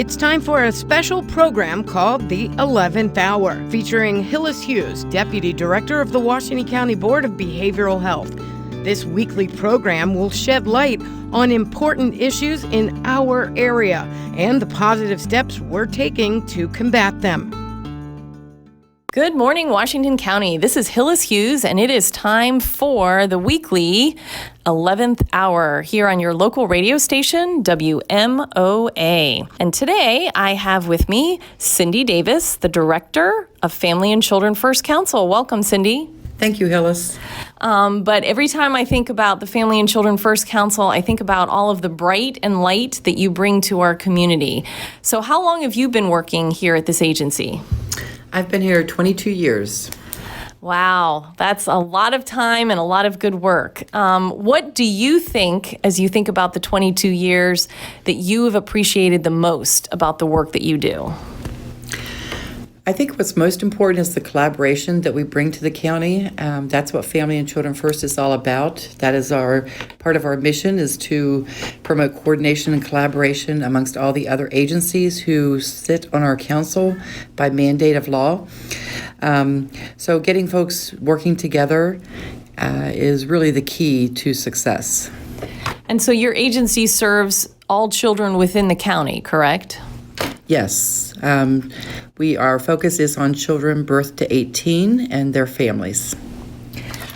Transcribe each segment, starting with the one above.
It's time for a special program called The 11th Hour, featuring Hughes, Deputy Director of the Washington County Board of Behavioral Health. This weekly program will shed light on important issues in our area and the positive steps we're taking to combat them. Good morning, Washington County. This is Hughes, and it is time for the weekly 11th Hour here on your local radio station, WMOA. And today I have with me Cindy Davis, the Director of Family and Children First Council. Welcome, Cindy. Thank you, Hillis. But every time I think about the Family and Children First Council, I think about all of the bright and light that you bring to our community. So how long have you been working here at this agency? I've been here 22 years. Wow, that's a lot of time and a lot of good work. What do you think, as you think about the 22 years, that you have appreciated the most about the work that you do? I think what's most important is the collaboration that we bring to the county. That's what Family and Children First is all about. That is part of our mission, is to promote coordination and collaboration amongst all the other agencies who sit on our council by mandate of law. So getting folks working together is really the key to success. And so your agency serves all children within the county, correct? Yes. Our focus is on children birth to 18 and their families.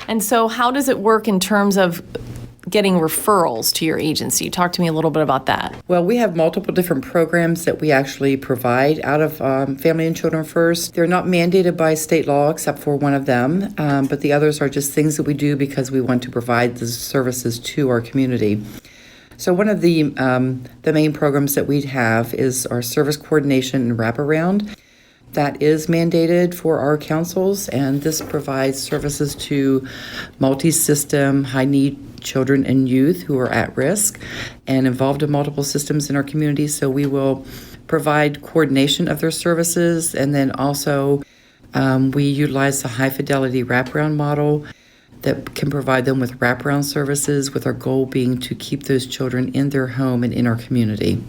And so how does it work in terms of getting referrals to your agency? Talk to me a little bit about that. Well, we have multiple different programs that we actually provide out of Family and Children First. They're not mandated by state law except for one of them, but the others are just things that we do because we want to provide the services to our community. So one of the main programs that we have is our service coordination and wraparound. That is mandated for our councils, and this provides services to multi-system, high-need children and youth who are at risk and involved in multiple systems in our community. So we will provide coordination of their services, and then also we utilize the high-fidelity wraparound model that can provide them with wraparound services, with our goal being to keep those children in their home and in our community.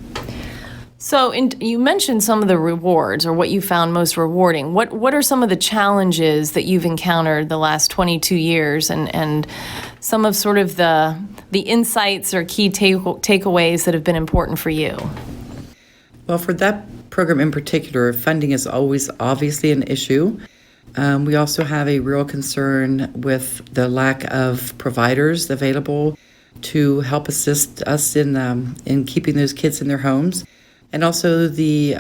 So you mentioned some of the rewards, or what you found most rewarding. What are some of the challenges that you've encountered the last 22 years, and some of sort of the insights or key takeaways that have been important for you? Well, for that program in particular, funding is always obviously an issue. We also have a real concern with the lack of providers available to help assist us in keeping those kids in their homes, and also the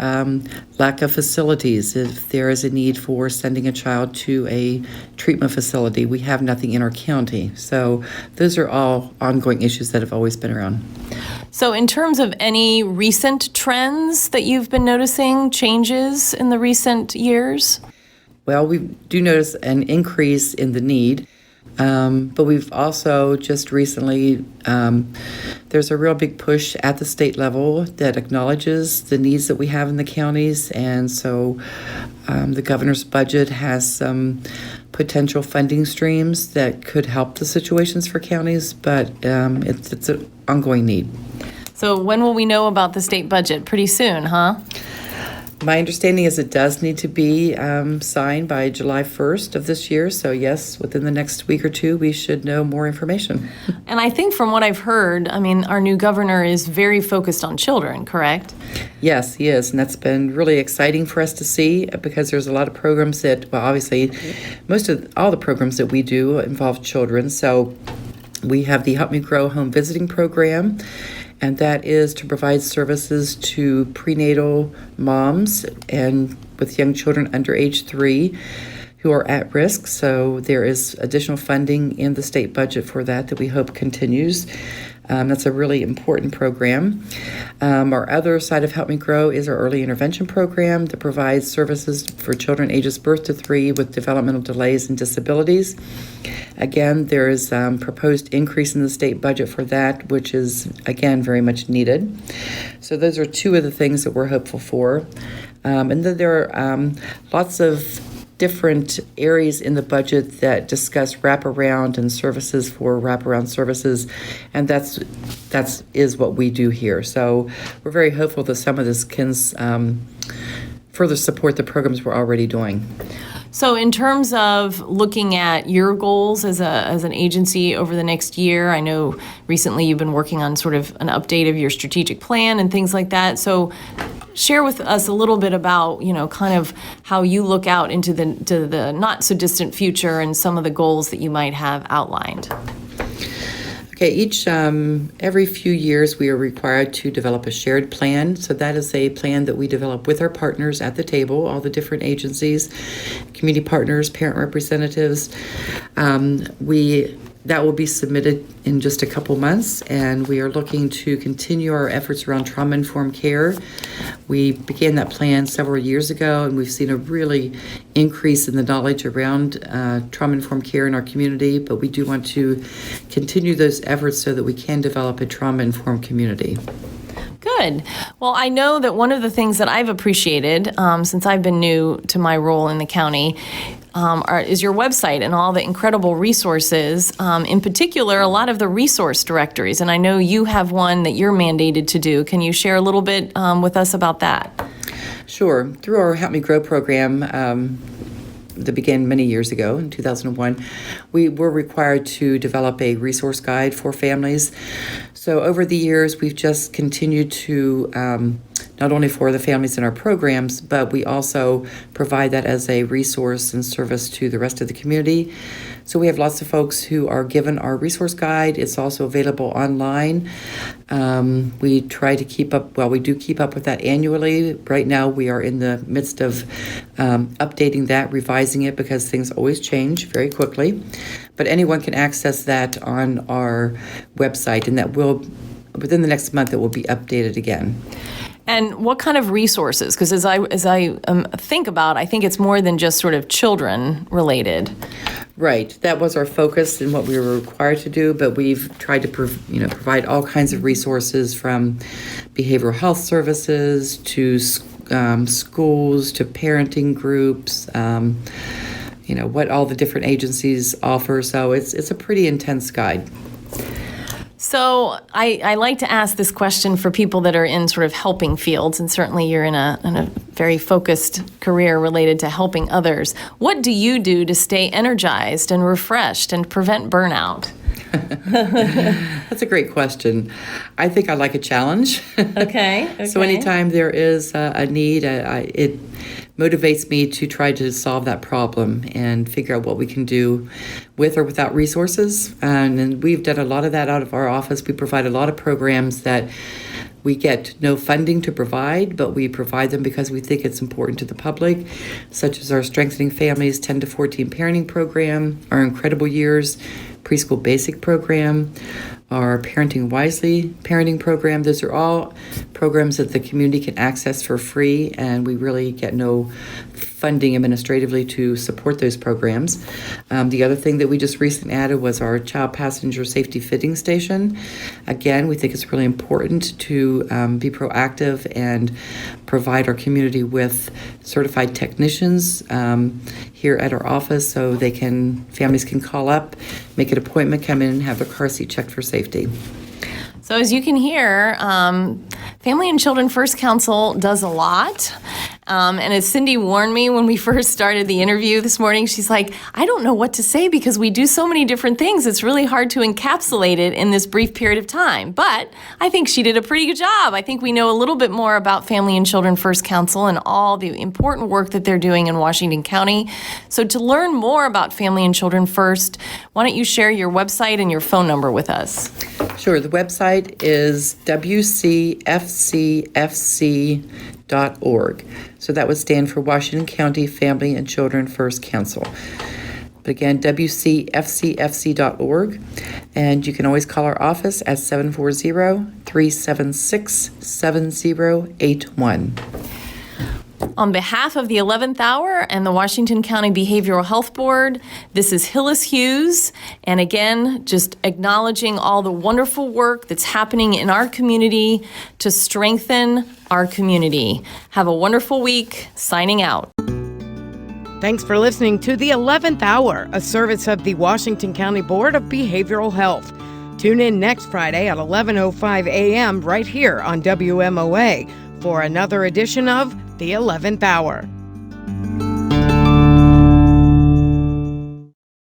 lack of facilities. If there is a need for sending a child to a treatment facility, we have nothing in our county. So those are all ongoing issues that have always been around. So in terms of any recent trends that you've been noticing, changes in the recent years? Well, we do notice an increase in the need, but we've also just recently, there's a real big push at the state level that acknowledges the needs that we have in the counties, and so the governor's budget has some potential funding streams that could help the situations for counties, but it's an ongoing need. So when will we know about the state budget? Pretty soon, huh? My understanding is it does need to be signed by July 1st of this year. So yes, within the next week or two, we should know more information. And I think from what I've heard, our new governor is very focused on children, correct? Yes, he is. And that's been really exciting for us to see, because there's a lot of programs that, well, obviously, all the programs that we do involve children. So we have the Help Me Grow home visiting program, and that is to provide services to prenatal moms and with young children under age 3 who are at risk. So there is additional funding in the state budget for that we hope continues. That's a really important program. Our other side of Help Me Grow is our early intervention program that provides services for children ages birth to 3 with developmental delays and disabilities. Again, there is proposed increase in the state budget for that, which is, again, very much needed. So those are two of the things that we're hopeful for. And then there are lots of different areas in the budget that discuss wraparound and services for wraparound services, and that's what we do here. So we're very hopeful that some of this can further support the programs we're already doing. So in terms of looking at your goals as an agency over the next year, I know recently you've been working on sort of an update of your strategic plan and things like that. So share with us a little bit about, kind of how you look out into the not so distant future and some of the goals that you might have outlined. Okay, every few years we are required to develop a shared plan. So that is a plan that we develop with our partners at the table, all the different agencies, community partners, parent representatives. That will be submitted in just a couple months, and we are looking to continue our efforts around trauma-informed care. We began that plan several years ago, and we've seen a really increase in the knowledge around trauma-informed care in our community, but we do want to continue those efforts so that we can develop a trauma-informed community. Good. Well, I know that one of the things that I've appreciated since I've been new to my role in the county is your website and all the incredible resources, in particular, a lot of the resource directories. And I know you have one that you're mandated to do. Can you share a little bit with us about that? Sure. Through our Help Me Grow program, that began many years ago in 2001, we were required to develop a resource guide for families. So over the years, we've just continued to, not only for the families in our programs, but we also provide that as a resource and service to the rest of the community. So we have lots of folks who are given our resource guide. It's also available online. We try to keep up, we do keep up with that annually. Right now we are in the midst of updating that, revising it, because things always change very quickly. But anyone can access that on our website, and that will, within the next month, it will be updated again. And what kind of resources? Because as I think about, I think it's more than just sort of children related. Right. That was our focus and what we were required to do, but we've tried to provide all kinds of resources, from behavioral health services to schools to parenting groups, what all the different agencies offer. So it's a pretty intense guide. So I like to ask this question for people that are in sort of helping fields, and certainly you're in a very focused career related to helping others. What do you do to stay energized and refreshed and prevent burnout? That's a great question. I think I like a challenge. Okay. So anytime there is a need, it motivates me to try to solve that problem and figure out what we can do with or without resources. And we've done a lot of that out of our office. We provide a lot of programs that we get no funding to provide, but we provide them because we think it's important to the public, such as our Strengthening Families 10 to 14 parenting program, our Incredible Years preschool basic program, our Parenting Wisely parenting program. Those are all programs that the community can access for free, and we really get no funding administratively to support those programs. The other thing that we just recently added was our child passenger safety fitting station. Again, we think it's really important to be proactive and provide our community with certified technicians here at our office, so families can call up, make an appointment, come in and have their car seat checked for safety. So as you can hear, Family and Children First Council does a lot. And as Cindy warned me when we first started the interview this morning, she's like, I don't know what to say because we do so many different things. It's really hard to encapsulate it in this brief period of time. But I think she did a pretty good job. I think we know a little bit more about Family and Children First Council and all the important work that they're doing in Washington County. So to learn more about Family and Children First, why don't you share your website and your phone number with us? Sure. The website is wcfcfc.org. So that would stand for Washington County Family and Children First Council. But again, wcfcfc.org. And you can always call our office at 740-376-7081. On behalf of the 11th Hour and the Washington County Behavioral Health Board, this is Hughes. And again, just acknowledging all the wonderful work that's happening in our community to strengthen our community. Have a wonderful week. Signing out. Thanks for listening to the 11th Hour, a service of the Washington County Board of Behavioral Health. Tune in next Friday at 11:05 a.m. right here on WMOA for another edition of the 11th Hour.